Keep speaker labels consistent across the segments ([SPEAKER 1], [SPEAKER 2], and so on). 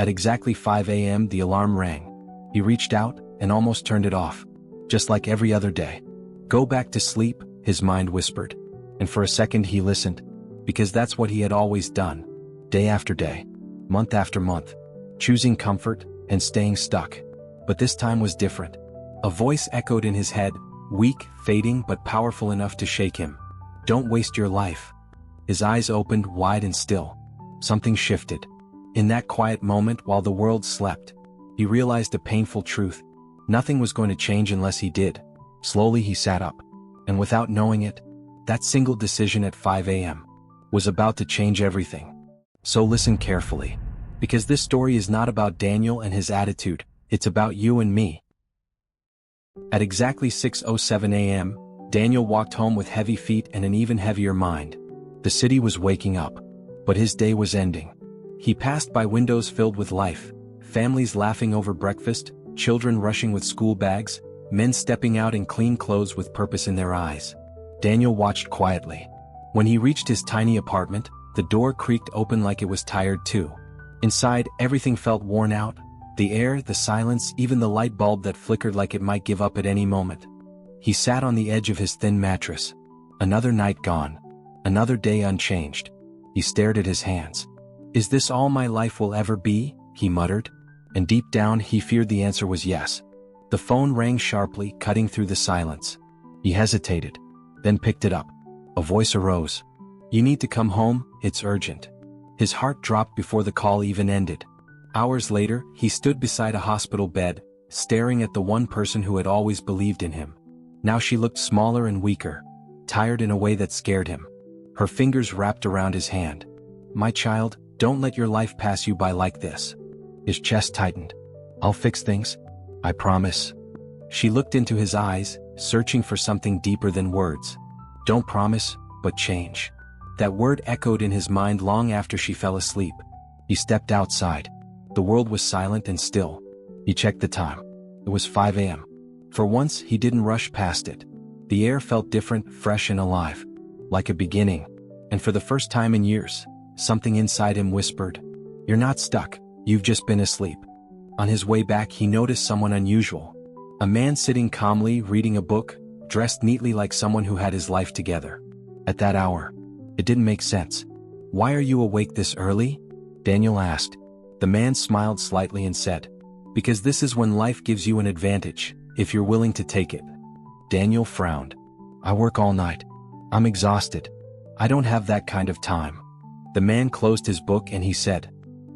[SPEAKER 1] At exactly 5 a.m. the alarm rang. He reached out and almost turned it off. Just like every other day. Go back to sleep, his mind whispered. And for a second he listened. Because that's what he had always done. Day after day. Month after month. Choosing comfort and staying stuck. But this time was different. A voice echoed in his head, weak, fading but powerful enough to shake him. Don't waste your life. His eyes opened wide and still. Something shifted. In that quiet moment while the world slept, he realized a painful truth. Nothing was going to change unless he did. Slowly he sat up. And without knowing it, that single decision at 5 a.m. was about to change everything. So listen carefully. Because this story is not about Daniel and his attitude, it's about you and me. At exactly 6:07 a.m., Daniel walked home with heavy feet and an even heavier mind. The city was waking up. But his day was ending. He passed by windows filled with life, families laughing over breakfast, children rushing with school bags, men stepping out in clean clothes with purpose in their eyes. Daniel watched quietly. When he reached his tiny apartment, the door creaked open like it was tired too. Inside, everything felt worn out. The air, the silence, even the light bulb that flickered like it might give up at any moment. He sat on the edge of his thin mattress. Another night gone. Another day unchanged. He stared at his hands. Is this all my life will ever be? He muttered. And deep down he feared the answer was yes. The phone rang sharply, cutting through the silence. He hesitated, then picked it up. A voice arose. You need to come home, it's urgent. His heart dropped before the call even ended. Hours later, he stood beside a hospital bed, staring at the one person who had always believed in him. Now she looked smaller and weaker, tired in a way that scared him. Her fingers wrapped around his hand. My child, don't let your life pass you by like this. His chest tightened. I'll fix things. I promise. She looked into his eyes, searching for something deeper than words. Don't promise, but change. That word echoed in his mind long after she fell asleep. He stepped outside. The world was silent and still. He checked the time. It was 5 a.m. For once, he didn't rush past it. The air felt different, fresh and alive. Like a beginning. And for the first time in years, something inside him whispered, You're not stuck, you've just been asleep. On his way back he noticed someone unusual. A man sitting calmly reading a book, dressed neatly like someone who had his life together. At that hour, it didn't make sense. Why are you awake this early? Daniel asked. The man smiled slightly and said, Because this is when life gives you an advantage, if you're willing to take it. Daniel frowned. I work all night. I'm exhausted. I don't have that kind of time. The man closed his book and he said,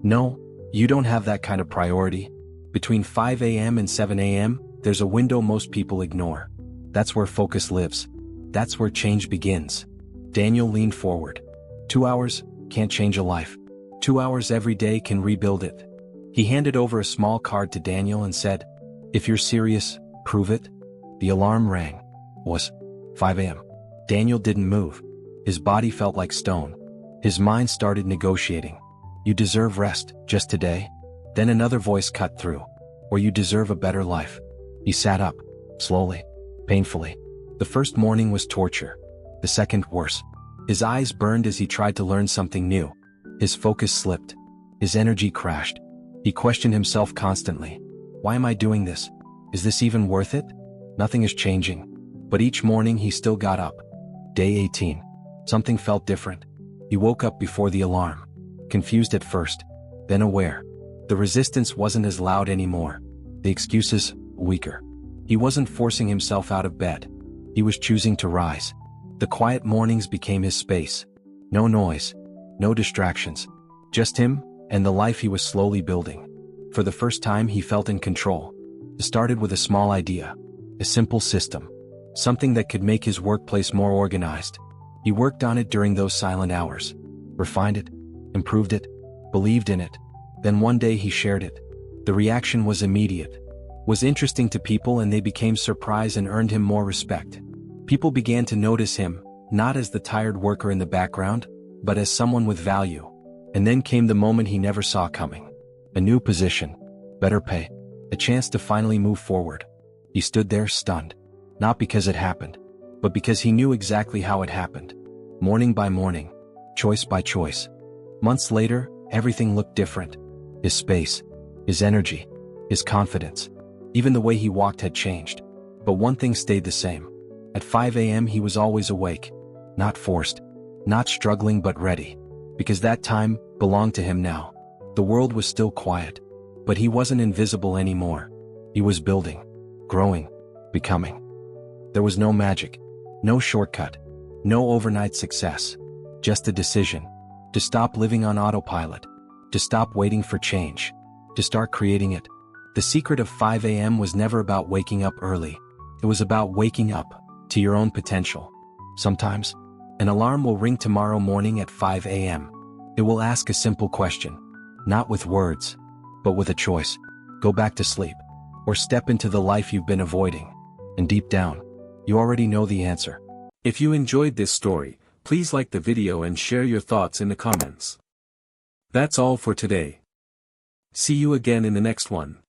[SPEAKER 1] No, you don't have that kind of priority. Between 5 a.m. and 7 a.m., there's a window most people ignore. That's where focus lives. That's where change begins. Daniel leaned forward. 2 hours can't change a life. 2 hours every day can rebuild it. He handed over a small card to Daniel and said, If you're serious, prove it. The alarm rang. Was 5 a.m. Daniel didn't move. His body felt like stone. His mind started negotiating. You deserve rest, just today. Then another voice cut through. Or you deserve a better life. He sat up, slowly, painfully. The first morning was torture. The second worse. His eyes burned as he tried to learn something new. His focus slipped. His energy crashed. He questioned himself constantly. Why am I doing this? Is this even worth it? Nothing is changing. But each morning he still got up. Day 18. Something felt different. He woke up before the alarm. Confused at first, then aware. The resistance wasn't as loud anymore. The excuses, weaker. He wasn't forcing himself out of bed. He was choosing to rise. The quiet mornings became his space. No noise. No distractions. Just him, and the life he was slowly building. For the first time he felt in control. It started with a small idea. A simple system. Something that could make his workplace more organized. He worked on it during those silent hours. Refined it. Improved it. Believed in it. Then one day he shared it. The reaction was immediate. Was interesting to people and they became surprised and earned him more respect. People began to notice him, not as the tired worker in the background, but as someone with value. And then came the moment he never saw coming. A new position. Better pay. A chance to finally move forward. He stood there stunned. Not because it happened, but because he knew exactly how it happened. Morning by morning. Choice by choice. Months later, everything looked different. his space, his energy, his confidence. Even the way he walked had changed. But one thing stayed the same. At 5 a.m. he was always awake. Not forced. Not struggling but ready. Because that time belonged to him now. The world was still quiet. But he wasn't invisible anymore. He was building, growing, becoming. There was no magic, no shortcut, no overnight success. Just a decision. To stop living on autopilot. To stop waiting for change. To start creating it. The secret of 5 a.m. was never about waking up early. It was about waking up to your own potential. Sometimes, an alarm will ring tomorrow morning at 5 a.m. It will ask a simple question. Not with words, but with a choice. Go back to sleep. Or step into the life you've been avoiding. And deep down, you already know the answer.
[SPEAKER 2] If you enjoyed this story, please like the video and share your thoughts in the comments. That's all for today. See you again in the next one.